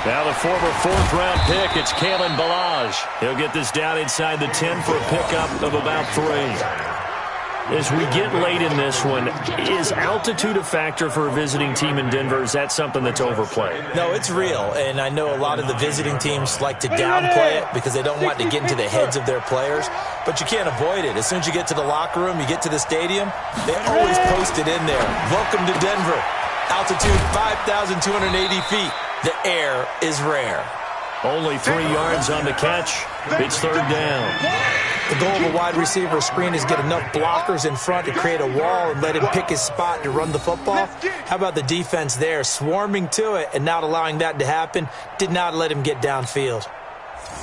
Now the former 4th-round pick, it's Kalen Ballage. He'll get this down inside the 10 for a pickup of about 3. As we get late in this one, is altitude a factor for a visiting team in Denver? Is that something that's overplayed? No, it's real, and I know a lot of the visiting teams like to downplay it because they don't want to get into the heads of their players, but you can't avoid it. As soon as you get to the locker room, you get to the stadium, they always post it in there. Welcome to Denver. Altitude 5,280 feet. The air is rare. Only 3 yards on the catch. It's third down. The goal of a wide receiver screen is get enough blockers in front to create a wall and let him pick his spot to run the football. How about the defense there, swarming to it and not allowing that to happen? Did not let him get downfield.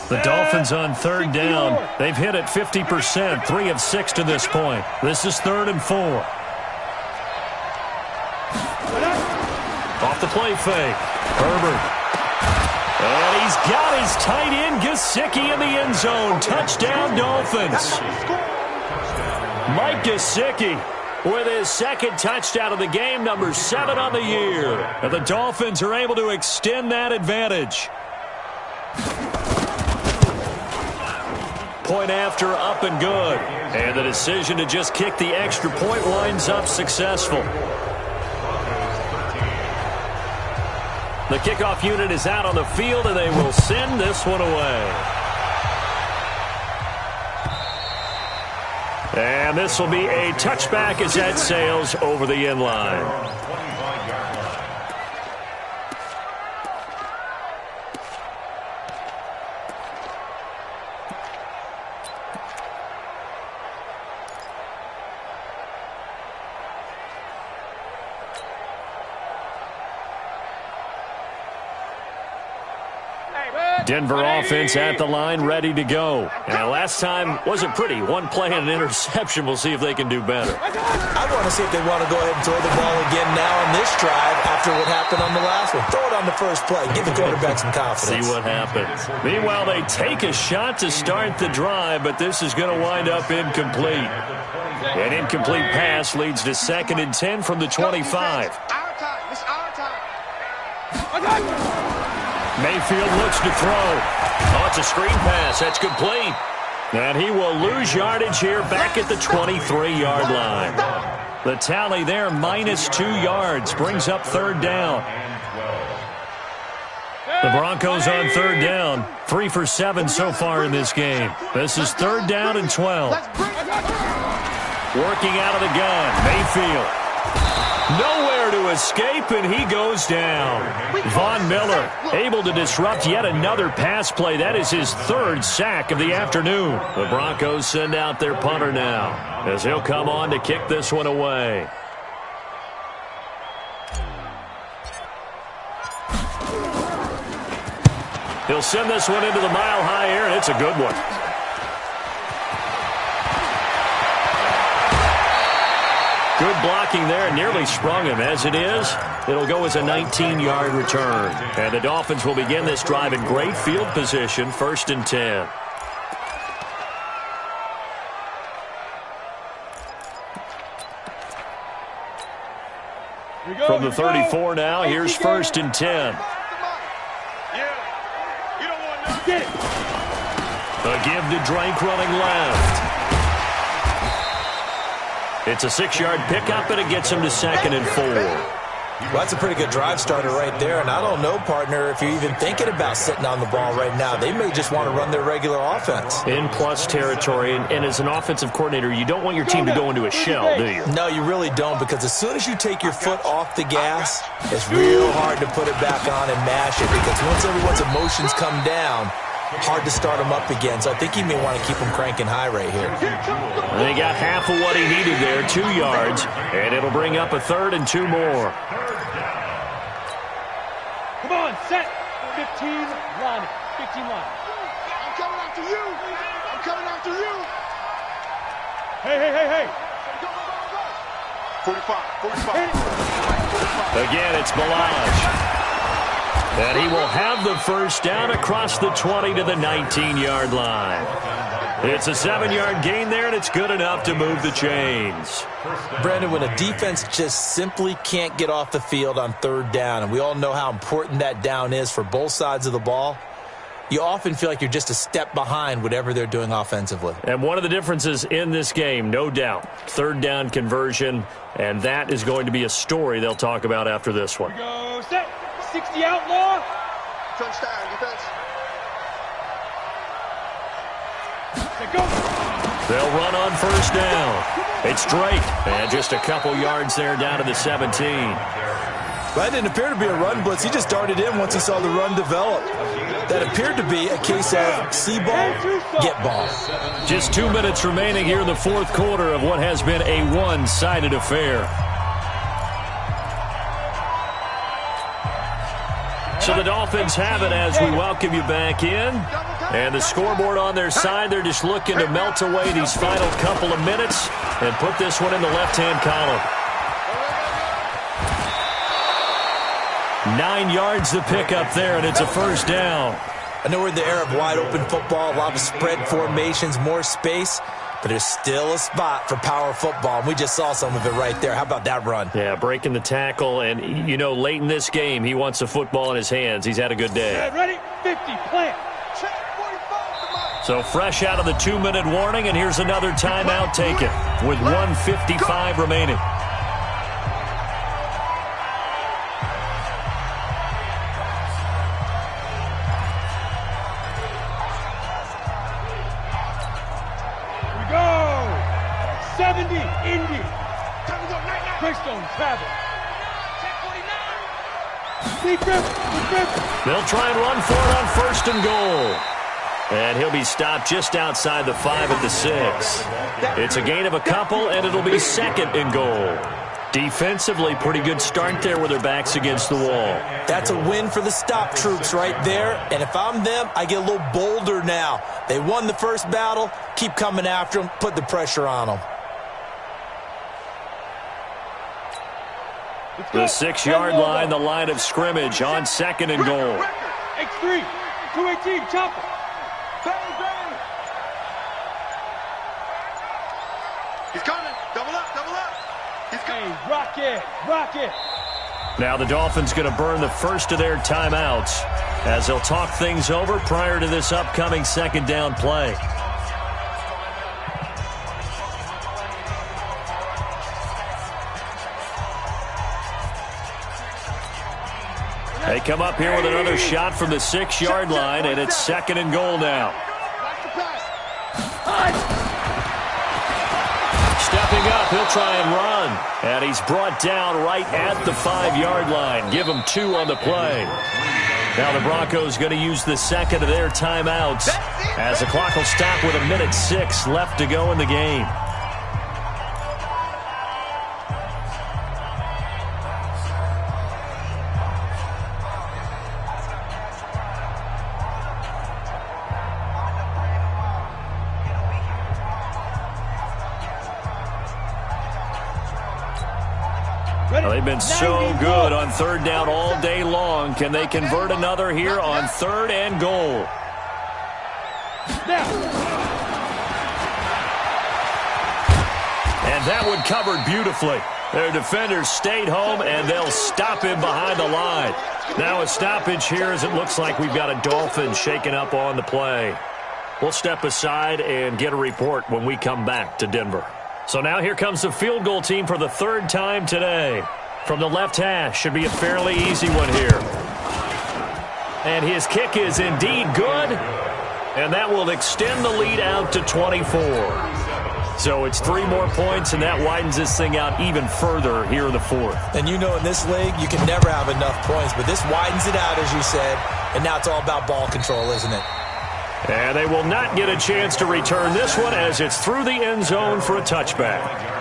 The Dolphins on third down. They've hit it 50%, 3 of 6 to this point. This is 3rd and 4. Off the play fake. Herbert. And he's got his tight end, Gesicki, in the end zone. Touchdown, Dolphins. Mike Gesicki with his 2nd touchdown of the game, number 7 on the year. And the Dolphins are able to extend that advantage. Point after, up and good. And the decision to just kick the extra point winds up successful. The kickoff unit is out on the field, and they will send this one away. And this will be a touchback as that sails over the end line. Denver offense at the line, ready to go. And last time wasn't pretty. One play and an interception. We'll see if they can do better. I want to see if they want to go ahead and throw the ball again now on this drive after what happened on the last one. Throw it on the first play. Give the quarterback some confidence. See what happens. Meanwhile, they take a shot to start the drive, but this is going to wind up incomplete. An incomplete pass leads to 2nd and 10 from the 25. Our time. It's our time. Mayfield looks to throw. Oh, it's a screen pass. That's complete. And he will lose yardage here back at the 23-yard line. The tally there, -2 yards, brings up 3rd down. The Broncos on 3rd down, 3 for 7 so far in this game. This is 3rd down and 12. Working out of the gun, Mayfield. Nowhere to escape, and he goes down. Von Miller able to disrupt yet another pass play. That is his 3rd sack of the afternoon. The Broncos send out their punter now, as he'll come on to kick this one away. He'll send this one into the mile-high air, and it's a good one. Good blocking there, nearly sprung him. As it is, it'll go as a 19-yard return. And the Dolphins will begin this drive in great field position, 1st and 10. From the 34 now, here's 1st and 10. A give to Drake running left. It's a 6-yard pickup, and it gets him to 2nd and 4. Well, that's a pretty good drive starter right there. And I don't know, partner, if you're even thinking about sitting on the ball right now. They may just want to run their regular offense. In plus territory, and as an offensive coordinator, you don't want your team to go into a shell, do you? No, you really don't, because as soon as you take your foot off the gas, it's real hard to put it back on and mash it, because once everyone's emotions come down, hard to start them up again. So I think he may want to keep them cranking high right here. And he got half of what he needed there, 2 yards, and it'll bring up a 3rd and 2 more. Come on, set. 15 line. 15 line. I'm coming after you. I'm coming after you. Hey. Go. 45. Again, it's Balaj. And he will have the 1st down across the 20 to the 19-yard line. It's a 7-yard gain there, and it's good enough to move the chains. Brandon, when a defense just simply can't get off the field on 3rd down, and we all know how important that down is for both sides of the ball, you often feel like you're just a step behind whatever they're doing offensively. And one of the differences in this game, no doubt, 3rd down conversion, and that is going to be a story they'll talk about after this one. Go, set. 60 outlaw. Touchdown, defense. Go. They'll run on 1st down. It's Drake. And just a couple yards there down to the 17. Well, that didn't appear to be a run blitz. He just darted in once he saw the run develop. That appeared to be a case of see ball, get ball. Just 2 minutes remaining here in the fourth quarter of what has been a one-sided affair. So the Dolphins have it as we welcome you back in. And the scoreboard on their side, they're just looking to melt away these final couple of minutes and put this one in the left-hand column. 9 yards to pick up there, and it's a first down. I know we're in the era of wide-open football, a lot of spread formations, more space, but there's still a spot for power football, and we just saw some of it right there. How about that run? Yeah, breaking the tackle, and, you know, late in this game, he wants the football in his hands. He's had a good day. Ready? 50, plant. So fresh out of the 2-minute warning, and here's another timeout taken with 1:55 remaining. We go. 70, Indy. Greystone travel. They'll try and run for it on first and goal. And he'll be stopped just outside the 5 at the 6. It's a gain of a couple, and it'll be second and goal. Defensively, pretty good start there with their backs against the wall. That's a win for the stop troops right there. And if I'm them, I get a little bolder now. They won the first battle. Keep coming after them. Put the pressure on them. The 6-yard line, the line of scrimmage on second and goal. X3, 218, chopper. He's coming. Double up, double up. He's coming. Hey, rocket, rocket. Now the Dolphins going to burn the first of their timeouts as they'll talk things over prior to this upcoming second down play. They come up here with another shot from the 6-yard line, and it's second and goal now. Stepping up, he'll try and run. And he's brought down right at the 5-yard line. Give him 2 on the play. Now the Broncos going to use the second of their timeouts as the clock will stop with 1:06 left to go in the game. They've been so good on third down all day long. Can they convert another here on third and goal? And that one covered beautifully. Their defenders stayed home, and they'll stop him behind the line. Now a stoppage here as it looks like we've got a Dolphin shaken up on the play. We'll step aside and get a report when we come back to Denver. So now here comes the field goal team for the third time today. From the left hash, should be a fairly easy one here. And his kick is indeed good. And that will extend the lead out to 24. So it's 3 more points, and that widens this thing out even further here in the fourth. And you know in this league, you can never have enough points. But this widens it out, as you said. And now it's all about ball control, isn't it? And they will not get a chance to return this one as it's through the end zone for a touchback.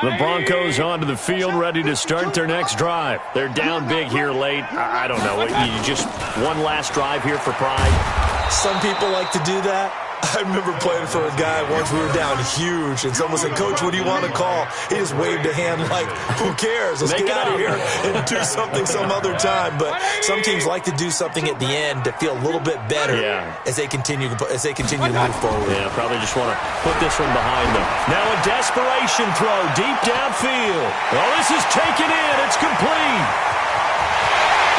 The Broncos onto the field, ready to start their next drive. They're down big here late. I don't know. You just one last drive here for pride. Some people like to do that. I remember playing for a guy once. We were down huge, and someone said, "Coach, what do you want to call?" He just waved a hand like, "Who cares? Let's get out of here and do something some other time." But some teams like to do something at the end to feel a little bit better as they continue to move forward. Yeah, probably just want to put this one behind them. Now a desperation throw deep downfield. Oh, this is taken in. It's complete.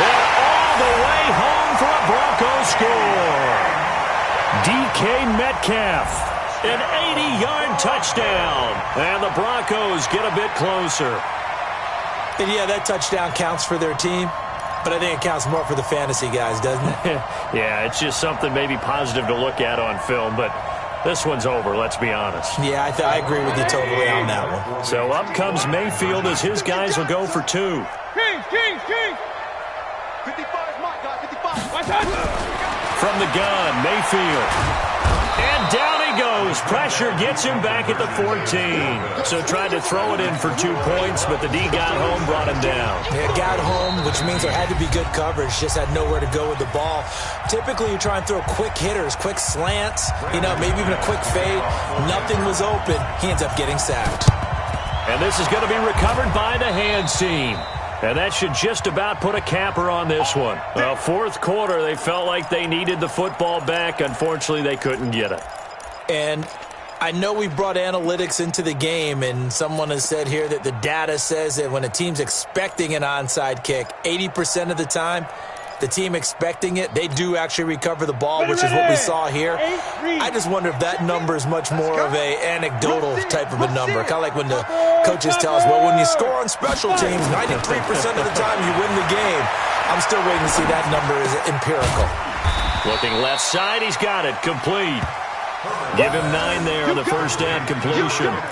And all the way home for a Broncos score. DK Metcalf, an 80-yard touchdown, and the Broncos get a bit closer. And yeah, that touchdown counts for their team. But I think it counts more for the fantasy guys, doesn't it? Yeah, it's just something maybe positive to look at on film, but this one's over, let's be honest. Yeah, I agree with you totally on that one. So up comes Mayfield as his guys will go for 2. King. 55 my guy, 55. My time. From the gun, Mayfield. And down he goes. Pressure gets him back at the 14. So tried to throw it in for 2 points, but the D got home, brought him down. Yeah, got home, which means there had to be good coverage. Just had nowhere to go with the ball. Typically, you try and throw quick hitters, quick slants, maybe even a quick fade. Nothing was open. He ends up getting sacked. And this is going to be recovered by the hands team. And that should just about put a capper on this one. Well, fourth quarter, they felt like they needed the football back. Unfortunately, they couldn't get it. And I know we brought analytics into the game, and someone has said here that the data says that when a team's expecting an onside kick, 80% of the time, the team expecting it, they do actually recover the ball, which is what we saw here. I just wonder if that number is much more of a anecdotal type of a number. Kind of like when the coaches tell us, well, when you score on special teams, 93% of the time you win the game. I'm still waiting to see that number is empirical. Looking left side, he's got it. Complete. Give him 9 there on the first down completion. A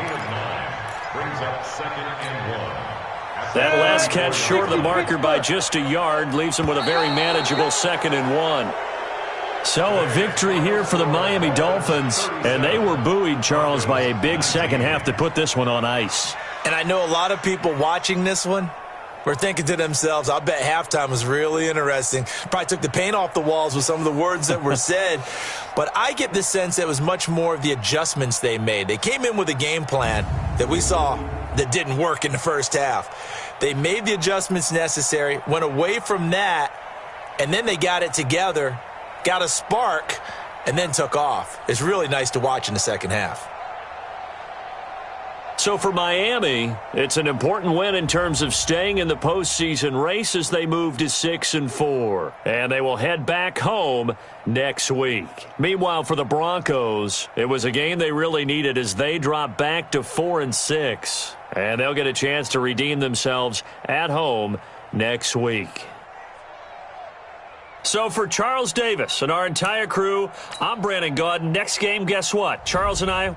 gain of 9 brings up 2nd and 1. That last catch short of the marker by just a yard leaves him with a very manageable 2nd and 1. So a victory here for the Miami Dolphins, and they were buoyed, Charles, by a big second half that put this one on ice. And I know a lot of people watching this one were thinking to themselves, I bet halftime was really interesting. Probably took the paint off the walls with some of the words that were said. But I get the sense that it was much more of the adjustments they made. They came in with a game plan that we saw that didn't work in the first half. They made the adjustments necessary, went away from that, and then they got it together, got a spark, and then took off. It's really nice to watch in the second half. So for Miami, it's an important win in terms of staying in the postseason race as they move to 6-4. And they will head back home next week. Meanwhile, for the Broncos, it was a game they really needed as they drop back to 4-6. And they'll get a chance to redeem themselves at home next week. So for Charles Davis and our entire crew, I'm Brandon Gaudin. Next game, guess what? Charles and I